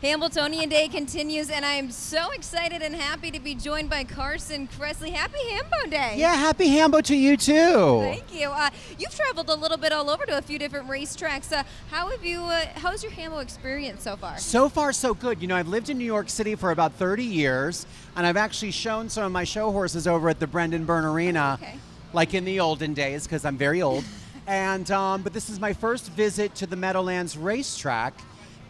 Hambletonian Day continues, and I am so excited and happy to be joined by Carson Kressley. Happy Hambo Day. Yeah, happy Hambo to you too. Thank you. You've traveled a little bit all over to a few different racetracks. How's your Hambo experience so far? So far, so good. You know, I've lived in New York City for about 30 years, and I've actually shown some of my show horses over at the Brendan Byrne Arena, like in the olden days, because I'm very old. And but this is my first visit to the Meadowlands racetrack,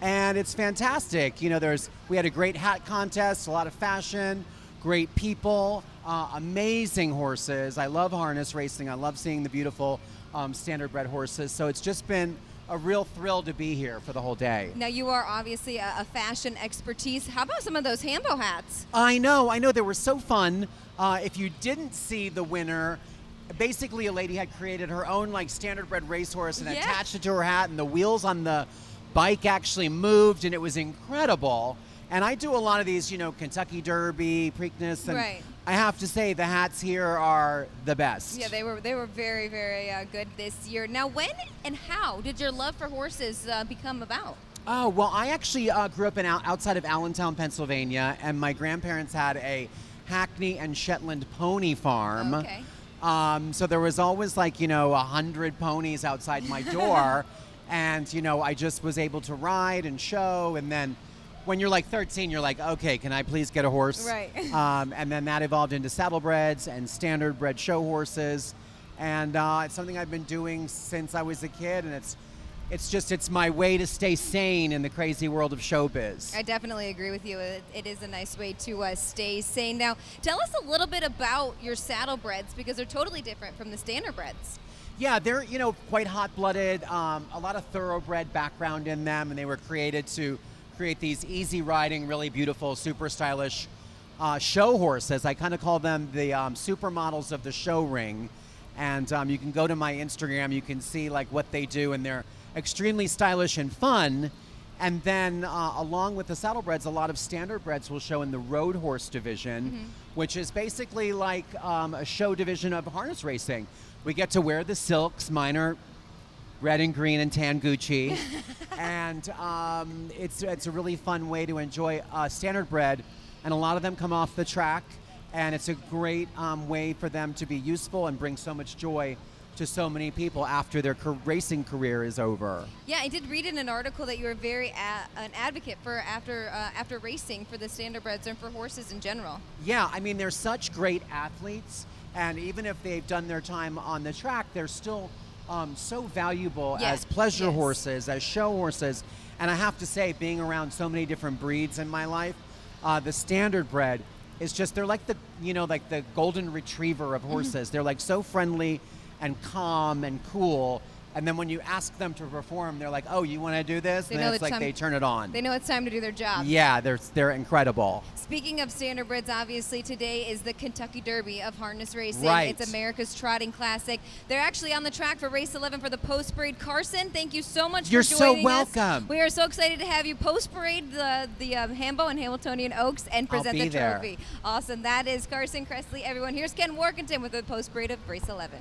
and it's fantastic. You know, we had a great hat contest, a lot of fashion, great people, amazing horses. I love harness racing. I love seeing the beautiful standardbred horses. So it's just been a real thrill to be here for the whole day. Now, you are obviously a fashion expertise. How about some of those Hambo hats? I know. They were so fun. If you didn't see the winner, basically a lady had created her own like standardbred racehorse and attached it to her hat, and the wheels on the bike actually moved, and it was incredible. And I do a lot of these, you know, Kentucky Derby, Preakness, and I have to say the hats here are the best. Yeah, they were very, very good this year. Now, when and how did your love for horses become about? Oh, well, I actually grew up outside of Allentown, Pennsylvania, and my grandparents had a Hackney and Shetland pony farm. Okay. So there was always 100 ponies outside my door, and I just was able to ride and show. And then when you're like 13, you're like, okay, can I please get a horse? Right. And then that evolved into saddlebreads and standardbred show horses, and it's something I've been doing since I was a kid, and it's my way to stay sane in the crazy world of showbiz. I definitely agree with you. It is a nice way to stay sane. Now, tell us a little bit about your saddlebreds, because they're totally different from the standardbreds. Yeah, they're quite hot-blooded, a lot of thoroughbred background in them, and they were created to create these easy-riding, really beautiful, super stylish show horses. I kind of call them the supermodels of the show ring. And you can go to my Instagram, you can see what they do, and they're extremely stylish and fun. And then along with the saddlebreds, a lot of standardbreds will show in the road horse division, which is basically like a show division of harness racing. We get to wear the silks. Mine are red and green and tan Gucci. And it's a really fun way to enjoy standardbred. And a lot of them come off the track. And it's a great way for them to be useful and bring so much joy to so many people after their racing career is over. Yeah, I did read in an article that you were very an advocate for after racing for the standardbreds and for horses in general. Yeah, I mean, they're such great athletes, and even if they've done their time on the track, they're still so valuable as pleasure horses, as show horses. And I have to say, being around so many different breeds in my life, the standardbred is just, they're like the golden retriever of horses. They're so friendly and calm and cool. And then when you ask them to perform, they're like, oh, you want to do this? And it's they turn it on. They know it's time to do their job. Yeah, they're incredible. Speaking of standardbreds, obviously today is the Kentucky Derby of harness racing. Right. It's America's Trotting Classic. They're actually on the track for race 11 for the post parade. Carson, thank you so much for joining us. You're so welcome. We are so excited to have you post parade the Hambo and Hamiltonian Oaks and present the trophy. Awesome. That is Carson Kressley. Everyone, here's Ken Workington with the post parade of race 11.